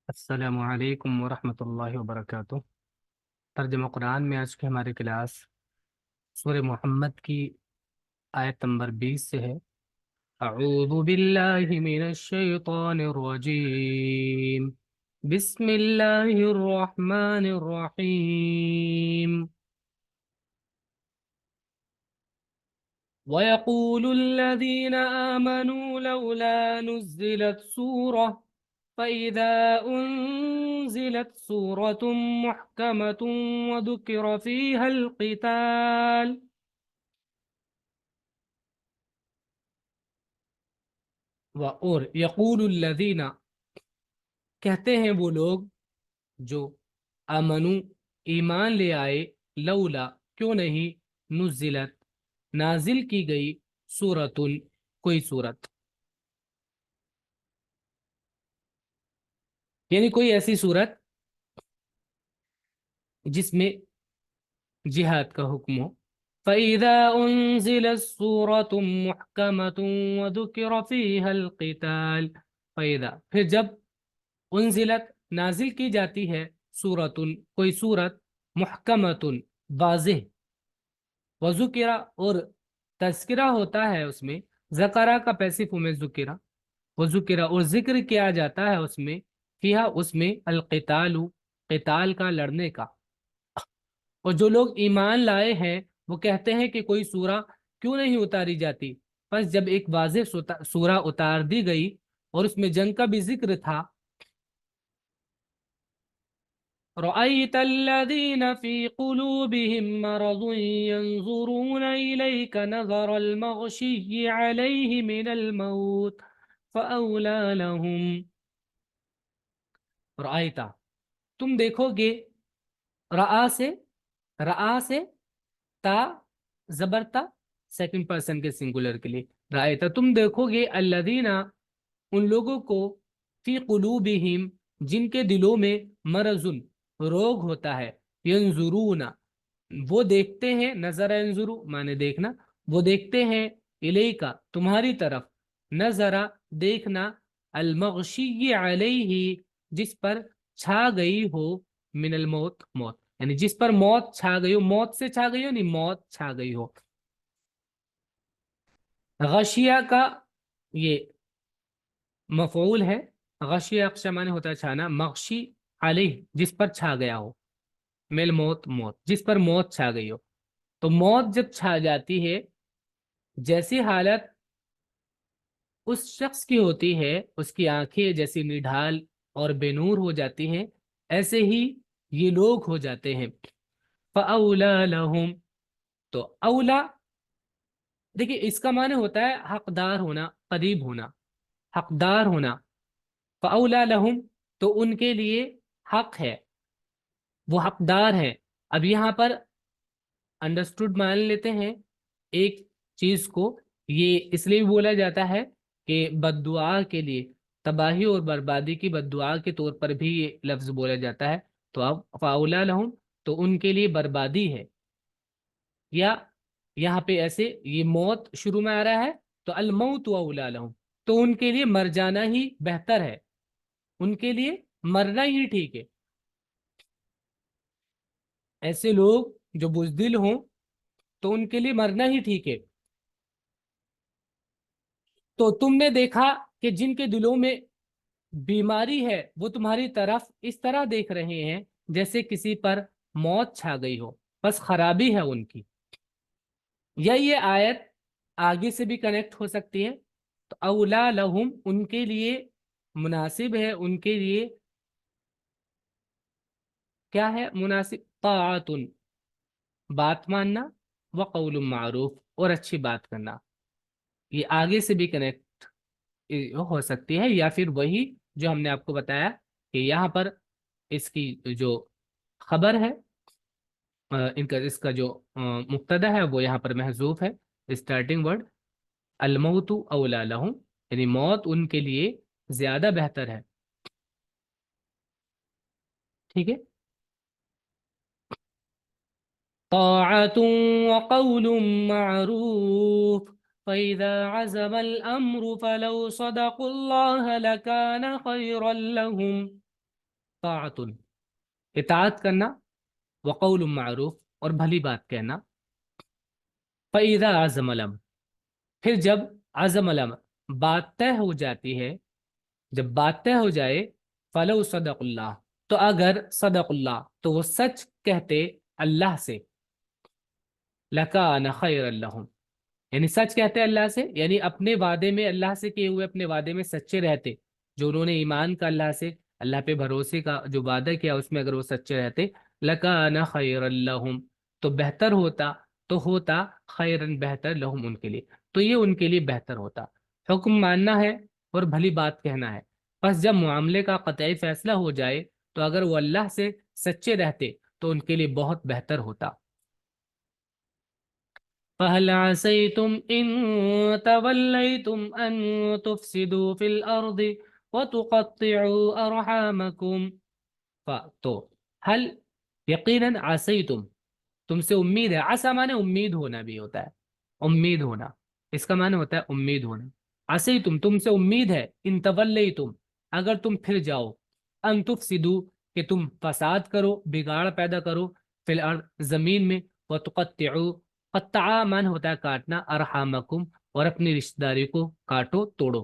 السلام علیکم ورحمۃ اللہ وبرکاتہ۔ ترجمہ قرآن میں آج کی ہماری کلاس سورہ محمد کی آیت نمبر 20 سے ہے۔ اعوذ باللہ من الشیطان الرجیم، بسم اللہ الرحمن الرحیم۔ وَيَقُولُ الَّذِينَ آمَنُوا لَوْلَا نُزِّلَتْ سُورَةٌ فَإِذَا أُنزِلَتْ سُورَةٌ مُحْكَمَةٌ وَذُكِرَ فِيهَا الْقِتَالُ اور یقول الذین، کہتے ہیں وہ لوگ جو آمنو ایمان لے آئے، لولا کیوں نہیں، نزلت نازل کی گئی، سورتن کوئی سورت، یعنی کوئی ایسی سورت جس میں جہاد کا حکم ہو۔ فَإِذَا أُنزِلَتْ سُورَةٌ مُحْكَمَةٌ وَذُكِرَ فِيهَا الْقِتَالُ، فَإِذَا پھر جب انزلت نازل کی جاتی ہے، سورتن کوئی سورت، محکمتن واضح، وذکرہ اور تذکرہ ہوتا ہے اس میں، ذکرہ کا پیسف میں ذکرہ، وذکرہ اور ذکر کیا جاتا ہے اس میں، فیہا اس میں، القتال قتال کا، لڑنے کا۔ اور جو لوگ ایمان لائے ہیں وہ کہتے ہیں کہ کوئی سورہ کیوں نہیں اتاری جاتی، پس جب ایک واضح سورہ اتار دی گئی اور اس میں جنگ کا بھی ذکر تھا، رأيت الذين في قلوبهم مرض ينظرون إليك نظر المغشي عليه من الموت فأولى لهم۔ رأيت تم دیکھو گے، رآ سے تا زبرتا سیکنڈ پرسن کے سنگولر کے لیے، رأيت تم دیکھو گے، الذین ان لوگوں کو، فی قلوبہم جن کے دلوں میں، مرض روگ ہوتا ہے، ینظرون وہ دیکھتے ہیں، نظر ینظرو مانے دیکھنا، وہ دیکھتے ہیں، الیکا تمہاری طرف، نظر دیکھنا، المغشی علیہ جس پر چھا گئی ہو، من الموت موت، یعنی جس پر موت چھا گئی ہو، موت سے چھا گئی ہو نہیں، موت چھا گئی ہو۔ غشیہ کا یہ مفعول ہے، غشی اقشا مانے ہوتا ہے چھانا، مغشی علیہ جس پر چھا گیا ہو، میل موت موت جس پر موت چھا گئی ہو۔ تو موت جب چھا جاتی ہے، جیسی حالت اس شخص کی ہوتی ہے، اس کی آنکھیں جیسی نڈھال اور بے نور ہو جاتی ہیں، ایسے ہی یہ لوگ ہو جاتے ہیں۔ فَأَوْلَى لَهُمْ تو اولا، دیکھیے اس کا معنی ہوتا ہے حقدار ہونا، قریب ہونا، حقدار ہونا۔ فَأَوْلَى لَهُمْ تو ان کے لیے حق ہے، وہ حقدار ہیں۔ اب یہاں پر انڈرسٹوڈ مان لیتے ہیں ایک چیز کو، یہ اس لیے بھی بولا جاتا ہے کہ بد دعا کے لیے، تباہی اور بربادی کی بد دعا کے طور پر بھی یہ لفظ بولا جاتا ہے۔ تو اب فاولا لہم تو ان کے لیے بربادی ہے، یا یہاں پہ ایسے یہ موت شروع میں آ رہا ہے تو الموت اولا لہم تو ان کے لیے مر جانا ہی بہتر ہے، ان کے لیے مرنا ہی ٹھیک ہے۔ ایسے لوگ جو بزدل ہوں تو ان کے لیے مرنا ہی ٹھیک ہے۔ تو تم نے دیکھا کہ جن کے دلوں میں بیماری ہے وہ تمہاری طرف اس طرح دیکھ رہے ہیں جیسے کسی پر موت چھا گئی ہو، بس خرابی ہے ان کی۔ یا یہ آیت آگے سے بھی کنیکٹ ہو سکتی ہے، تو اولا لہم ان کے لیے مناسب ہے، ان کے لیے کیا ہے مناسب، طاعت بات ماننا، وقول معروف اور اچھی بات کرنا۔ یہ آگے سے بھی کنیکٹ ہو سکتی ہے، یا پھر وہی جو ہم نے آپ کو بتایا کہ یہاں پر اس کی جو خبر ہے، اس کا جو مبتدا ہے وہ یہاں پر محذوف ہے، اسٹارٹنگ ورڈ الموت اولا لہم، یعنی موت ان کے لیے زیادہ بہتر ہے۔ ٹھیک ہے، طاعت وقول معروف فإذا عزم الأمر فلو صدقوا الله لكان خيرا لهم۔ طاعت اطاعت کرنا، وقول معروف اور بھلی بات کہنا. فَإِذَا عَزَمَ الْأَمْرُ پھر جب عزم الامر بات طے ہو جاتی ہے، جب بات طے ہو جائے، فلو صدق اللہ تو اگر صدق اللہ تو وہ سچ کہتے اللہ سے، لکان خیر لہم یعنی سچ کہتے اللہ سے، یعنی اپنے وعدے میں اللہ سے کیے ہوئے اپنے وعدے میں سچے رہتے، جو انہوں نے ایمان کا اللہ سے، اللہ پہ بھروسے کا جو وعدہ کیا اس میں اگر وہ سچے رہتے، لکان خیر لہم تو بہتر ہوتا، تو ہوتا خیرن بہتر لہم ان کے لیے، تو یہ ان کے لیے بہتر ہوتا. حکم ماننا ہے اور بھلی بات کہنا ہے. بس جب معاملے کا قطعی فیصلہ ہو جائے تو اگر وہ اللہ سے سچے رہتے تو ان کے لیے بہت بہتر ہوتا. فَهَلْ عَسَيْتُمْ إِن تَوَلَّيْتُمْ أَن تُفْسِدُوا فِي الْأَرْضِ وَتُقَطِّعُوا أَرْحَامَكُمْ تو حل یقیناً عَسَيْتُم تم سے امید ہے. عسا مانے امید ہونا بھی ہوتا ہے، امید ہونا اس کا معنی ہوتا ہے امید ہونا. عَسَيْتُم تم سے امید ہے، ان تولیتم اگر تم پھر جاؤ، ان تفسدوا کہ تم فساد کرو، بگاڑ پیدا کرو، فی الارض زمین میں، وتقطعوا قطع من ہوتا ہے کاٹنا، ارحامکم اور اپنی رشتہ داری کو کاٹو توڑو.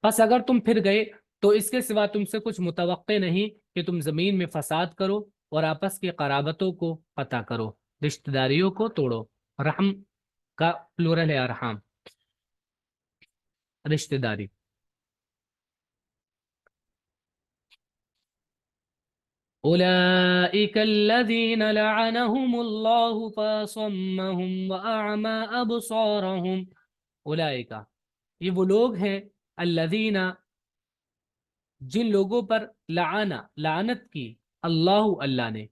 بس اگر تم پھر گئے تو اس کے سوا تم سے کچھ متوقع نہیں کہ تم زمین میں فساد کرو اور آپس کی قرابتوں کو قطع کرو، رشتہ داریوں کو توڑو. رحم کا پلورل ہے ارحام، رشتہ داری. أولئك الذين لعنهم الله فصمهم وأعمى أبصارهم. أولئك یہ وہ لوگ ہیں، الذین جن لوگوں پر لعنت کی اللہ اللہ نے،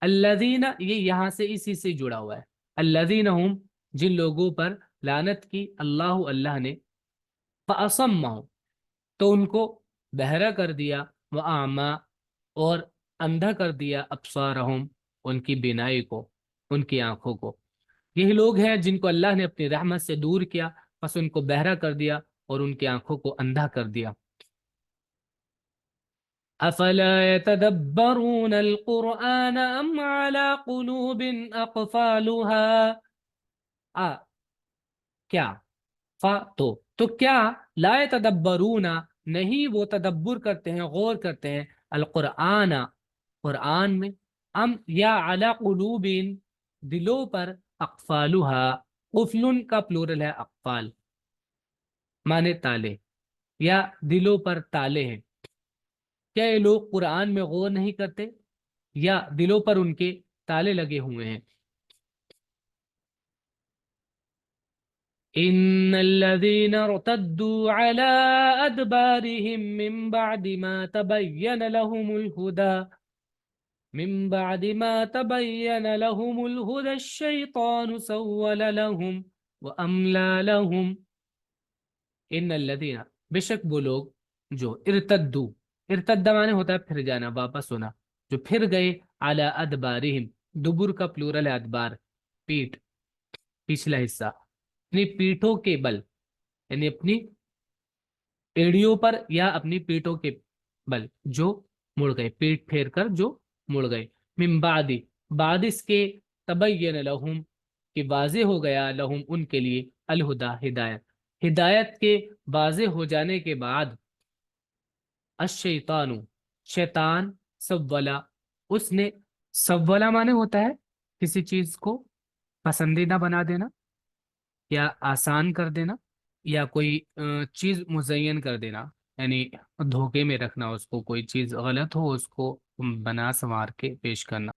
الذین یہ یہاں سے اسی سے جڑا ہوا ہے، الذین ہم جن لوگوں پر لعنت کی اللہ اللہ نے، فأصمهم تو ان کو بہرا کر دیا، وأعمى اور اندھا کر دیا، ابصارہم ان کی بینائی کو، ان کی آنکھوں کو. یہی لوگ ہیں جن کو اللہ نے اپنی رحمت سے دور کیا، پس ان کو بہرا کر دیا اور ان کی آنکھوں کو اندھا کر دیا. افلا يتدبرون القرآن ام على قلوب اقفالها کیا تو کیا لا يتدبرون نہیں وہ تدبر کرتے ہیں، غور کرتے ہیں، القرآن قرآن میں، ام یا علی قلوب دلوں پر، اقفالها قفل کا پلورل ہے اقفال مانے تالے، یا دلوں پر تالے ہیں. کیا یہ لوگ قرآن میں غور نہیں کرتے یا دلوں پر ان کے تالے لگے ہوئے ہیں؟ ان الذين ارتدوا على ادبارهم من بعد ما تبين لهم الهدى الشيطان سول لهم واملى لهم. ان الذين بے شک وہ لوگ جو ارتد مانے ہوتا ہے پھر جانا، واپس ہونا، جو پھر گئے، علی ادبارہم دبر کا پلورل ہے ادبار، پیٹ، پچھلا حصہ، اپنی پیٹھوں کے بل یعنی اپنی ایڑیوں پر یا اپنی پیٹوں کے بل جو مڑ گئے، پیٹ پھیر کر جو مڑ گئے. من بعد اس کے، تبین لہم کہ واضح ہو گیا، لہم ان کے لیے، الہدا ہدایت، ہدایت کے واضح ہو جانے کے بعد، الشیطان شیطان، سولا اس نے، سولا مانے ہوتا ہے کسی چیز کو پسندیدہ بنا دینا یا آسان کر دینا یا کوئی چیز مزین کر دینا، یعنی دھوکے میں رکھنا اس کو، کوئی چیز غلط ہو اس کو بنا سنوار کے پیش کرنا.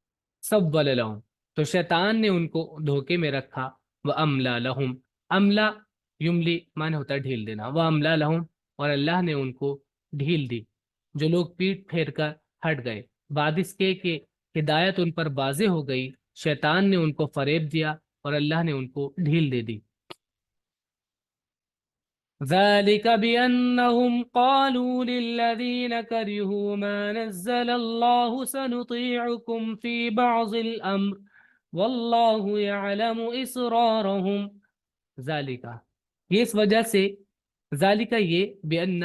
سول لہم تو شیطان نے ان کو دھوکے میں رکھا، وَأَمْلَى لَهُمْ املا یملی مانے ہوتا ہے ڈھیل دینا، وَأَمْلَى لَهُمْ اور اللہ نے ان کو ڈھیل دی. جو لوگ پیٹ پھیر کر ہٹ گئے بعد اس کے کہ ہدایت ان پر واضح ہو گئی، شیطان نے ان کو فریب دیا اور اللہ نے ان کو ڈھیل دے دی. ذلك بأنهم قالوا للذين كرهوا ما نزل الله سنطيعكم في بعض الأمر والله يعلم إسرارهم. ذلك یہ اس وجہ سے، ذالک یہ، بأن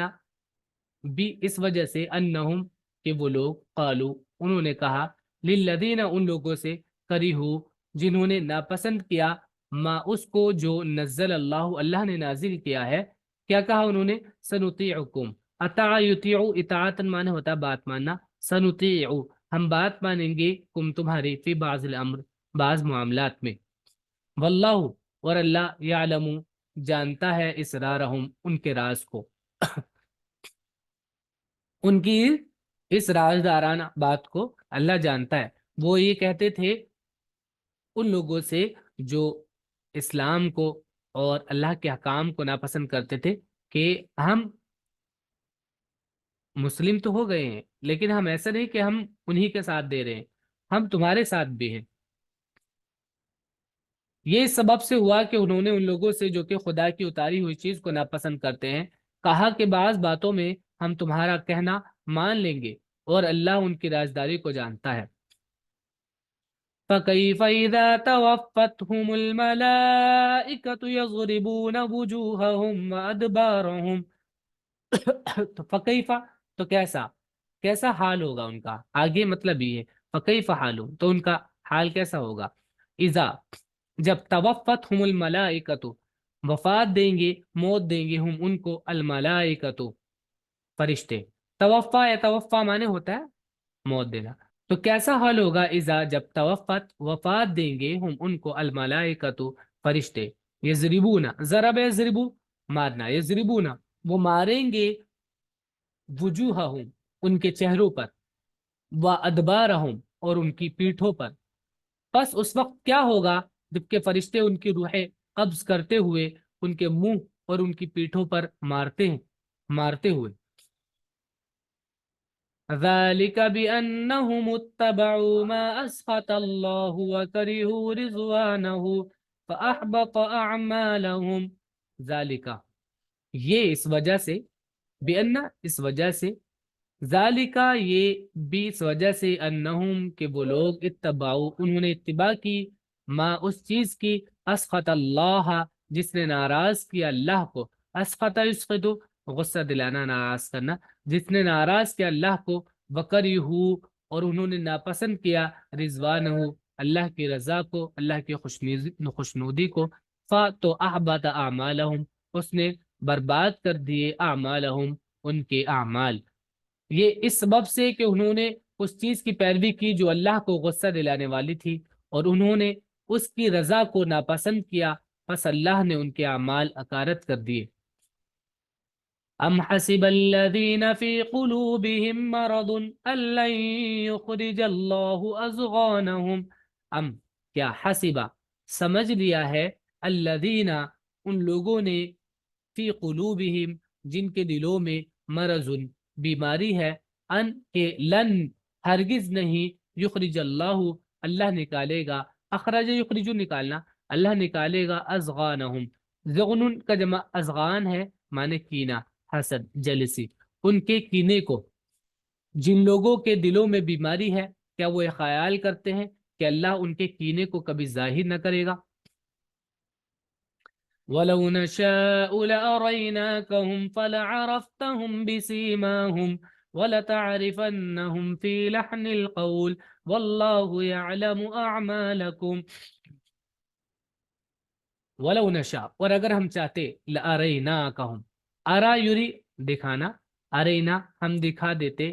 بھی اس وجہ سے انہم کہ وہ لوگ قالو انہوں نے کہا للذین ان لوگوں سے کریہو جنہوں نے ناپسند کیا ما اس کو جو نزل اللہ نے نازل کیا ہے. کیا کہا انہوں نے؟ سنطیعکم. اطاع یطیع اطاعت معنی ہوتا ہے بات ماننا. سنطیع ہم بات مانیں گے کم تمہاری فی بعض الامر بعض معاملات میں. واللہ اور اللہ یعلم جانتا ہے اسرارہم ان کے راز کو ان کی اس رازدارانہ بات کو اللہ جانتا ہے. وہ یہ کہتے تھے ان لوگوں سے جو اسلام کو اور اللہ کے حکام کو ناپسند کرتے تھے کہ ہم مسلم تو ہو گئے ہیں لیکن ہم ایسا نہیں کہ ہم انہی کے ساتھ دے رہے ہیں، ہم تمہارے ساتھ بھی ہیں. یہ اس سبب سے ہوا کہ انہوں نے ان لوگوں سے جو کہ خدا کی اتاری ہوئی چیز کو ناپسند کرتے ہیں کہا کہ بعض باتوں میں ہم تمہارا کہنا مان لیں گے اور اللہ ان کی رازداری کو جانتا ہے. فَكَيْفَ إِذَا تَوَفَّتْهُمُ الْمَلَائِكَةُ يَضْرِبُونَ وُجُوهَهُمْ وَأَدْبَارَهُمْ تو فَكَيْفَ تو کیسا حال ہوگا ان کا. آگے مطلب یہ ہے فَكَيْفَ حَالُ تو ان کا حال کیسا ہوگا. اذا جب توفتہم الملائکۃ وفات دیں گے موت دیں گے ہم ان کو الملائکۃ فرشتے. توفا یا توفا مانے ہوتا ہے موت دینا. تو کیسا حال ہوگا اذا جب توفت وفات دیں گے ہم ان کو الملائکۃ فرشتے. یضربون ضرب یضربو مارنا یضربون وہ ماریں گے وجوہہم ان کے چہروں پر و ادبارہم اور ان کی پیٹھوں پر. بس اس وقت کیا ہوگا جبکہ فرشتے ان کی روحیں قبض کرتے ہوئے ان کے منہ اور ان کی پیٹھوں پر مارتے ہوئے. ذَلِكَ بِأَنَّهُمُ اتَّبَعُوا مَا أَسْخَطَ اللَّهُ وَكَرِهُوا رِضْوَانَهُ فَأَحْبَطَ أَعْمَالَهُم. ذَلِكَ یہ اس وجہ سے بِأَنَّ اس وجہ سے ذالکا یہ بھی اس وجہ سے انہم کہ وہ لوگ اتبعوا انہوں نے اتباع کی ما اس چیز کی اسخط اللہ جس نے ناراض کیا اللہ کو. اسخط یسخط غصہ دلانا ناراض کرنا. جس نے ناراض کیا اللہ کو وکرہو اور انہوں نے ناپسند کیا رضوانہ اللہ کی رضا کو اللہ کی خوشنودی کو. تو احبط اعمالہم اس نے برباد کر دیے اعمالہم ان کے اعمال. یہ اس سبب سے کہ انہوں نے اس چیز کی پیروی کی جو اللہ کو غصہ دلانے والی تھی اور انہوں نے اس کی رضا کو ناپسند کیا پس اللہ نے ان کے اعمال اکارت کر دیے. ام حسب الذین فی قلوبہم مرض ان لن یخرج اللہ اضغانہم. ام کیا حسبہ سمجھ لیا ہے الذین ان لوگوں نے فی قلوبہم جن کے دلوں میں مرض بیماری ہے ان کے لن ہرگز نہیں یخرج اللہ نکالے گا. اخرج یخرج نکالنا اللہ نکالے گا اضغانہم. زغن کا جمع اضغان ہے معنی کینہ حسد جلسی. ان کے کینے کو جن لوگوں کے دلوں میں بیماری ہے کیا وہ یہ خیال کرتے ہیں کہ اللہ ان کے کینے کو کبھی ظاہر نہ کرے گا. وَلَوْ نَشَاءُ لَأَرَيْنَاكَهُمْ فَلَعَرَفْتَهُمْ بِسِيمَاهُمْ وَلَتَعْرِفَنَّهُمْ فِي لَحْنِ الْقَوْلِ وَاللَّهُ يَعْلَمُ أَعْمَالَكُمْ. وَلَوْ نَشَاءُ اور اگر ہم چاہتے لَأَرَيْنَاكَهُمْ ارا یری دکھانا ارینا ہم دکھا دیتے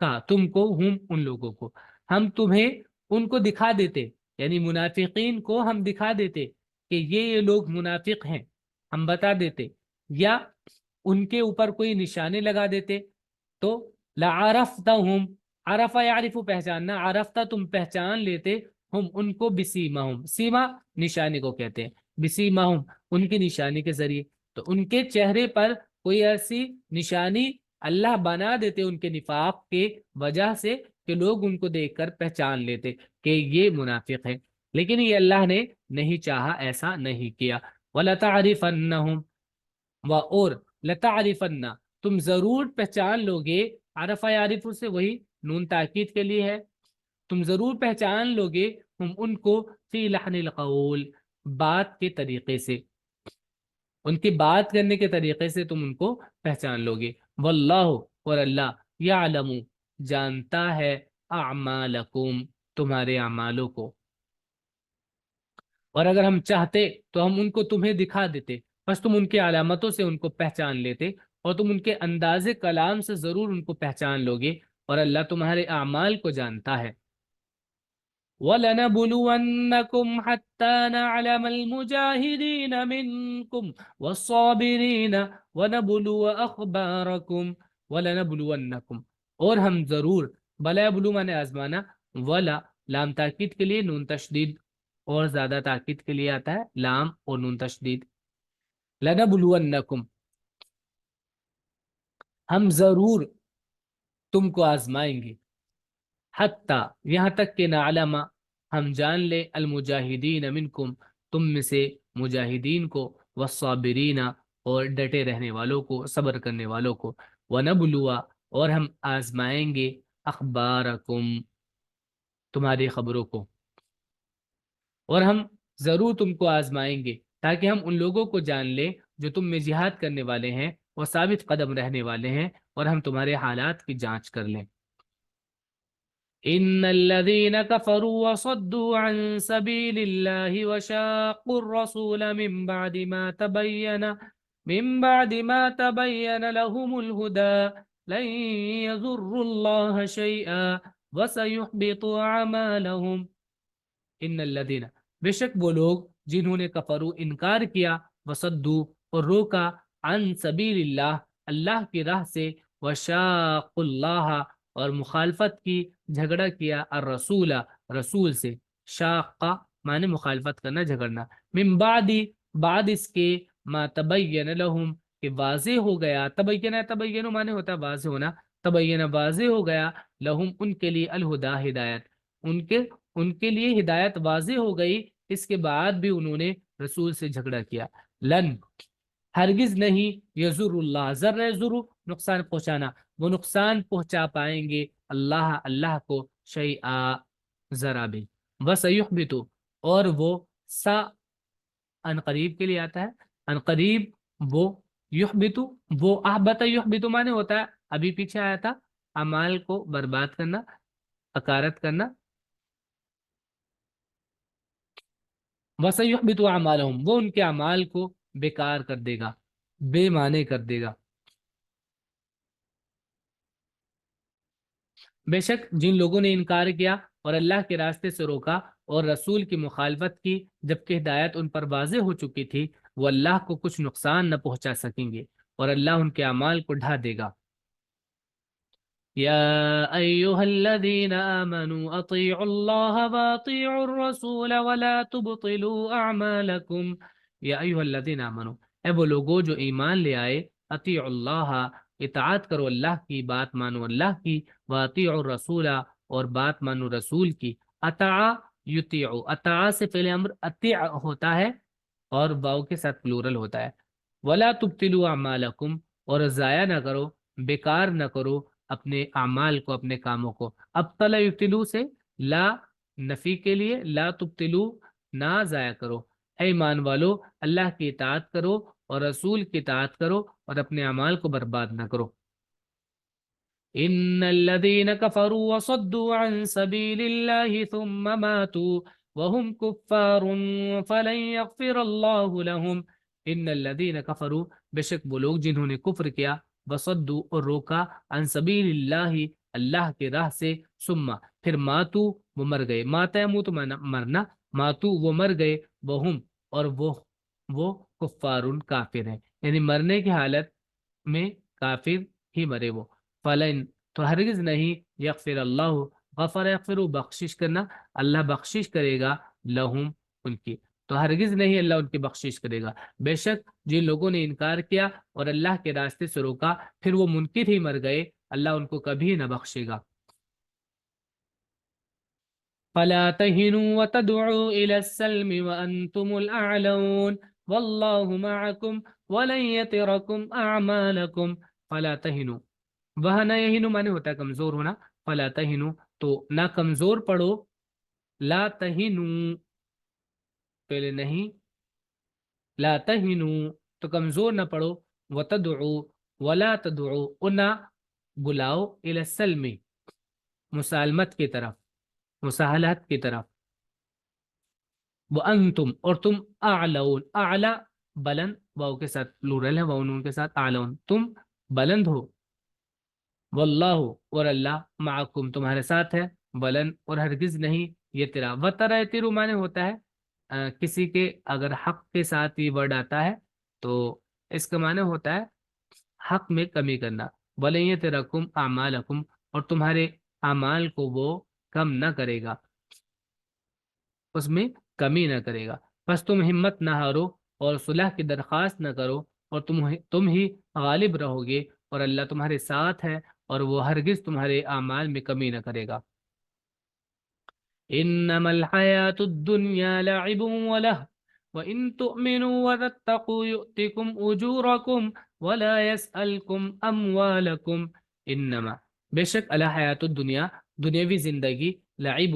کا تم کو ہم ان لوگوں کو ہم تمہیں ان کو دکھا دیتے یعنی منافقین کو ہم دکھا دیتے کہ یہ لوگ منافق ہیں ہم بتا دیتے یا ان کے اوپر کوئی نشانے لگا دیتے تو لعرفتہم عرف یعرف پہچاننا عرفتہ تم پہچان لیتے ہم ان کو بسیمہم سیما نشانے کو کہتے ہیں بسیمہم ان کی نشانی کے ذریعے. تو ان کے چہرے پر کوئی ایسی نشانی اللہ بنا دیتے ان کے نفاق کے وجہ سے کہ لوگ ان کو دیکھ کر پہچان لیتے کہ یہ منافق ہے. لیکن یہ اللہ نے نہیں چاہا ایسا نہیں کیا. وَلَتَعْرِفَنَّهُمْ اور لَتَعْرِفَنَّ تم ضرور پہچان لوگے عرف یعرف سے وہی نون تاکید کے لیے ہے تم ضرور پہچان لوگے ہم ان کو فی لحن القول بات کے طریقے سے ان کی بات کرنے کے طریقے سے تم ان کو پہچان لو گے. واللہ، اور اللہ، یعلم، جانتا ہے، اعمالکم، تمہارے اعمالوں کو. اور اگر ہم چاہتے تو ہم ان کو تمہیں دکھا دیتے، بس تم ان کی علامتوں سے ان کو پہچان لیتے، اور تم ان کے انداز کلام سے ضرور ان کو پہچان لو گے. اور اللہ تمہارے اعمال کو جانتا ہے. وَلَنَبْلُوَنَّكُمْ حَتَّى نَعْلَمَ الْمُجَاهِدِينَ مِنْكُمْ وَالصَّابِرِينَ وَنَبْلُوَ أَخْبَارَكُمْ. وَلَنَبْلُوَنَّكُمْ، اور ہم ضرور. بلا بلو نے آزمانا. ولا، لام تاکید کے لیے نون تشدید، اور زیادہ تاکید کے لیے آتا ہے لام اور نون تشدید. لَنَبْلُوَنَّكُمْ، ہم ضرور تم کو آزمائیں گے. حتیٰ، یہاں تک کہ نعلم، ہم جان لے، المجاہدین منکم، تم میں سے مجاہدین کو، والصابرین، اور ڈٹے رہنے والوں کو، صبر کرنے والوں کو. ونبلوا، اور ہم آزمائیں گے، اخبارکم، تمہاری خبروں کو. اور ہم ضرور تم کو آزمائیں گے تاکہ ہم ان لوگوں کو جان لیں جو تم میں جہاد کرنے والے ہیں اور ثابت قدم رہنے والے ہیں، اور ہم تمہارے حالات کی جانچ کر لیں. ان الذين كفروا وصدوا عن سبيل الله وشاقوا الرسول من بعد ما تبين لهم الهدى لن يضروا الله شيئا وسيحبط اعمالهم. ان الذين، بے شک وہ لوگ جنہوں نے کفروا، انکار کیا، وصدو، اور روکا، عن سبیل اللہ، اللہ کی راہ سے، وشاق اللہ، اور مخالفت کی، جھگڑا کیا، الرسول، رسول سے. شاقہ معنی مخالفت کرنا، جھگڑنا. من بعد، بعد اس کے، ما تبین لہم، کہ واضح ہو گیا. تبین معنی ہوتا ہے واضح ہونا. تبین، واضح ہو گیا، لہم، ان کے لیے، الہدا، ہدایت، ان کے لیے ہدایت واضح ہو گئی. اس کے بعد بھی انہوں نے رسول سے جھگڑا کیا. لن، ہرگز نہیں، یضر اللہ، ضر ضرور، نقصان پہنچانا، وہ نقصان پہنچا پائیں گے اللہ، اللہ کو، شیئا، ذرا بھی. وسیحبط، اور وہ، سا ان قریب کے لیے آتا ہے، ان قریب، وہ، یحبط، وہ، احبط یحبط مانے ہوتا ہے، ابھی پیچھے آیا تھا، اعمال کو برباد کرنا، اکارت کرنا. وَسَيُحْبِطُ أَعْمَالَهُمْ، وہ ان کے اعمال کو بیکار کر دے گا، بے معنی کر دے گا. بے شک جن لوگوں نے انکار کیا اور اللہ کے راستے سے روکا اور رسول کی مخالفت کی جبکہ ہدایت ان پر واضح ہو چکی تھی، وہ اللہ کو کچھ نقصان نہ پہنچا سکیں گے اور اللہ ان کے اعمال کو ڈھا دے گا. يا أيها الذين آمنوا أطيعوا الله وأطيعوا الرسول ولا تبطلوا أعمالكم. يا أيها الذين آمنوا، اے وہ لوگو جو ایمان لے آئے، اطیعوا اللہ، اطاعت کرو اللہ کی، بات مانو اللہ کی، واطیعوا الرسول، اور بات مانو رسول کی. اطاع، یطیع، اطاع سے فعل امر اطیع ہوتا ہے اور واو کے ساتھ پلورل ہوتا ہے. ولا تبطلوا اعمالکم، اور ضائع نہ کرو، بیکار نہ کرو اپنے اعمال کو، اپنے کاموں کو. ابطل یبطلو سے، لا نفی کے لیے، لا تبطلو، نہ ضائع کرو. اے ایمان والو، اللہ کی اطاعت کرو اور رسول کی اطاعت کرو اور اپنے اعمال کو برباد نہ کرو. ان الذين كفروا وصدوا عن سبيل الله ثم ماتوا وهم كفار فلن يغفر الله لهم. ان الذين كفروا، بے شک وہ لوگ جنہوں نے کفر کیا، وصدوا، اور روکا، عن سبیل اللہ، اللہ کے راہ سے، ثم، پھر ماتو، وہ مر گئے. ماتا یموت مرنا، ماتو وہ مر گئے، وہم، اور وہ کفار، کافر ہیں، یعنی مرنے کی حالت میں کافر ہی مرے وہ. فلن، تو ہرگز نہیں، یغفر اللہ، غفر یغفر، بخشش کرنا، اللہ بخشش کرے گا، لہم، ان کی، تو ہرگز نہیں اللہ ان کی بخشش کرے گا. بے شک جن لوگوں نے انکار کیا اور اللہ کے راستے سے روکا پھر وہ منکر ہی مر گئے، اللہ ان کو کبھی نہ بخشے گا. فلا تهنوا وتدعوا إلى السلم وأنتم الأعلون والله معكم ولن يتركم أعمالكم. فلا تهنوا، وہ نہ یہینو مانے ہوتا ہے کمزور ہونا. فلا تہنو، تو نہ کمزور پڑو، لا تہنو، پہلے نہیں، لا تہنو، تو کمزور نہ پڑو، وتدعو ولا تدعو، اور نہ بلاؤ الی السلم، مسالمت کی طرف، مساہلت کی طرف، وانتم، اور تم، اعلون، اعلی بلند، واؤ کے ساتھ پلورل ہے، واؤ نون کے ساتھ، اعلون تم بلند ہو، واللہ، اور اللہ، معکم تمہارے ساتھ ہے، بلند اور ہرگز نہیں یہ تیرا، وترا تیرو معنی ہوتا ہے کسی کے اگر حق کے ساتھ یہ ورڈ آتا ہے تو اس کا معنی ہوتا ہے حق میں کمی کرنا، بلے یہ تیرا کم اعمالکم، اور تمہارے اعمال کو وہ کم نہ کرے گا، اس میں کمی نہ کرے گا، بس تم ہمت نہ ہارو اور صلح کی درخواست نہ کرو، اور تم ہی غالب رہو گے، اور اللہ تمہارے ساتھ ہے اور وہ ہرگز تمہارے اعمال میں کمی نہ کرے گا۔ انما الحیات الدنیا لعب ولہ وان تؤمنوا وتتقوا یؤتکم اجورکم ولا یسألکم اموالکم، انما بے شک الحیات الدنیا دنیاوی زندگی، لعب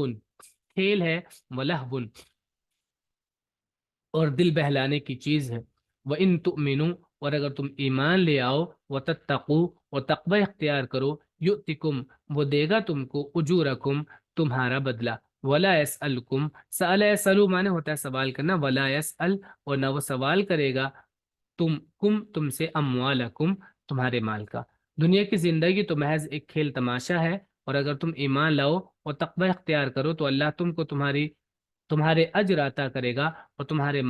کھیل ہے، ولہو اور دل بہلانے کی چیز ہے، وَإِن تُؤْمِنُوا اور اگر تم ایمان لے آؤ، وَتَتَّقُوا اور تقوی اختیار کرو، یؤتکم وہ دے گا تم کو، اجورکم تمہارا بدلہ، ولا یسألکم، سأل یسألو معنی ہوتا ہے سوال کرنا، ولا یسأل اور نہ وہ سوال کرے گا تم سے، اموالکم تمہارے مال کا۔ دنیا کی زندگی تو محض ایک کھیل تماشا ہے، اور اگر تم ایمان لاؤ اور تقوی اختیار کرو تو اللہ تم کو تمہارے اجر عطا کرے گا، اور تمہارے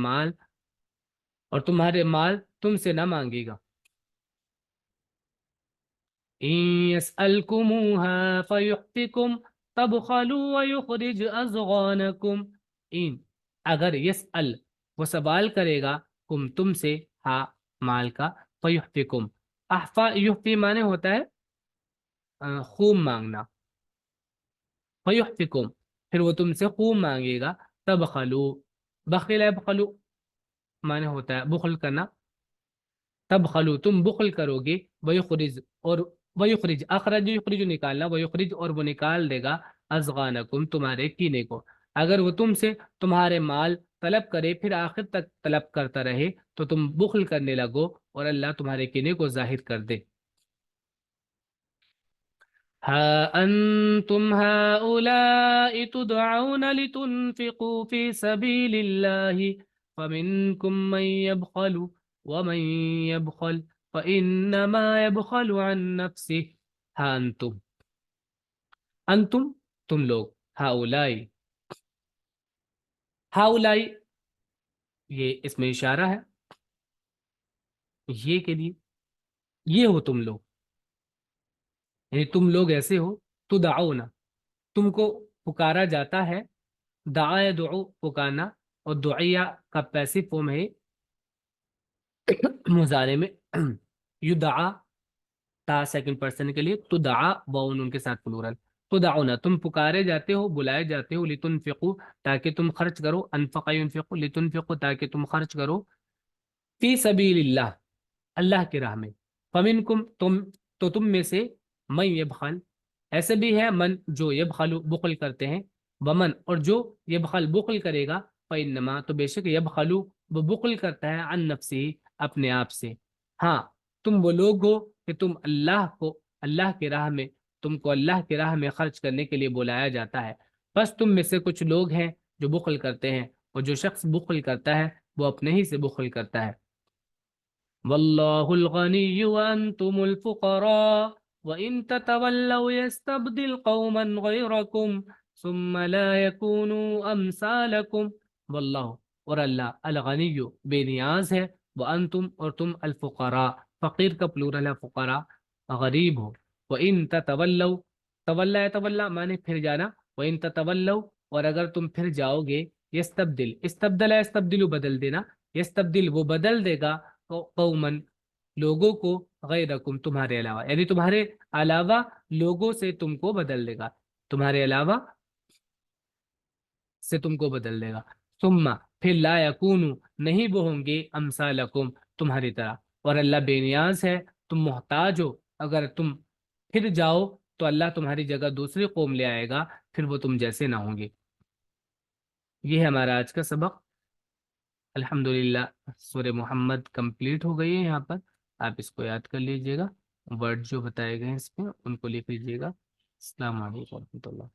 مال تم سے نہ مانگے گا۔ إن يسألكموها فيحفكم تبخلوا ويخرج أضغانكم، ان اگر یسأل وہ سوال کرے گا، تم سے، ہا مال کا، فیحفکم، احفا یحفی معنی ہوتا ہے خوب مانگنا، فیحفکم پھر وہ تم سے خوب مانگے گا، تبخلو، بخل یبخلو معنی ہوتا ہے بخل کرنا، تبخلو تم بخل کرو گے، ویخرج اور ویخرج، اخرج یخرج نکالنا، ویخرج اور وہ نکال دے گا، اذغانکم تمہارے کینے کو، اگر وہ تم سے تمہارے مال طلب کرے پھر آخر تک طلب کرتا رہے تو تم بخل کرنے لگو اور اللہ تمہارے کینے کو ظاہر کر دے۔ ها أنتم هؤلاء تدعون لتنفقوا في سبيل الله فمنكم من يبخل ومن يبخل فإنما يبخل عن نفسه، ها انتم تم لوگ، ہاؤلائی، ہاؤلائی یہ اس میں اشارہ ہے یہ کے لیے، یہ ہو تم لوگ، یعنی تم لوگ ایسے ہو، تدعون تم کو پکارا جاتا ہے، دعا دعو پکارنا، اور دعیہ کا پیسو فارم ہے مضارع میں یدعا، تا سیکنڈ پرسن کے لیے، تدعا واؤن ان کے ساتھ پلورل، تدعونا تم پکارے جاتے ہو، بلائے جاتے ہو، لتنفقو تاکہ تم خرچ کرو، انفق ينفق لتنفقو تاکہ تم خرچ کرو، فی سبیل اللہ اللہ کی راہ میں، فمنکم تم میں سے، من یبخل ایسے بھی ہے من جو یبخل بخل کرتے ہیں، ومن اور جو یبخل بخل کرے گا، فإنما تو بے شک یبخل وہ بخل کرتا ہے، عن نفسی اپنے آپ سے، ہاں تم وہ لوگ ہو کہ اللہ کی راہ میں، تم کو اللہ کی راہ میں خرچ کرنے کے لیے بلایا جاتا ہے، بس تم میں سے کچھ لوگ ہیں جو بخل کرتے ہیں، اور جو شخص بخل کرتا ہے وہ اپنے ہی سے بخل کرتا ہے۔ واللہ الغنی وانتم الفقراء وان تتولوا يستبدل قوما غيركم ثم لا يكونوا امثالكم، واللہ اور اللہ، الغنی بے نیاز ہے، وانتم اور تم، الفقراء فقیر کا پلورل ہے فقراء، غریب ہو، وان تتولوا تولا یتولا معنی پھر جانا، وان تتولوا اور اگر تم پھر جاؤ گے، یستبدل استبدل یستبدل بدل دینا، یستبدل وہ بدل دے گا، قومن لوگوں کو، غیرکم تمہارے علاوہ، یعنی تمہارے علاوہ لوگوں سے تم کو بدل دے گا، تمہارے علاوہ سے تم کو بدل دے گا، ثم پھر لا یکونو نہیں وہ ہوں گے، امثالکم تمہاری طرح، اور اللہ بے نیاز ہے، تم محتاج ہو، اگر تم پھر جاؤ تو اللہ تمہاری جگہ دوسری قوم لے آئے گا، پھر وہ تم جیسے نہ ہوں گے۔ یہ ہے ہمارا آج کا سبق۔ الحمدللہ سورہ محمد کمپلیٹ ہو گئی ہے یہاں پر. آپ اس کو یاد کر لیجئے گا. ورڈ جو بتائے گئے ہیں اس میں ان کو لکھ لیجئے گا. السلام علیکم ورحمۃ اللہ.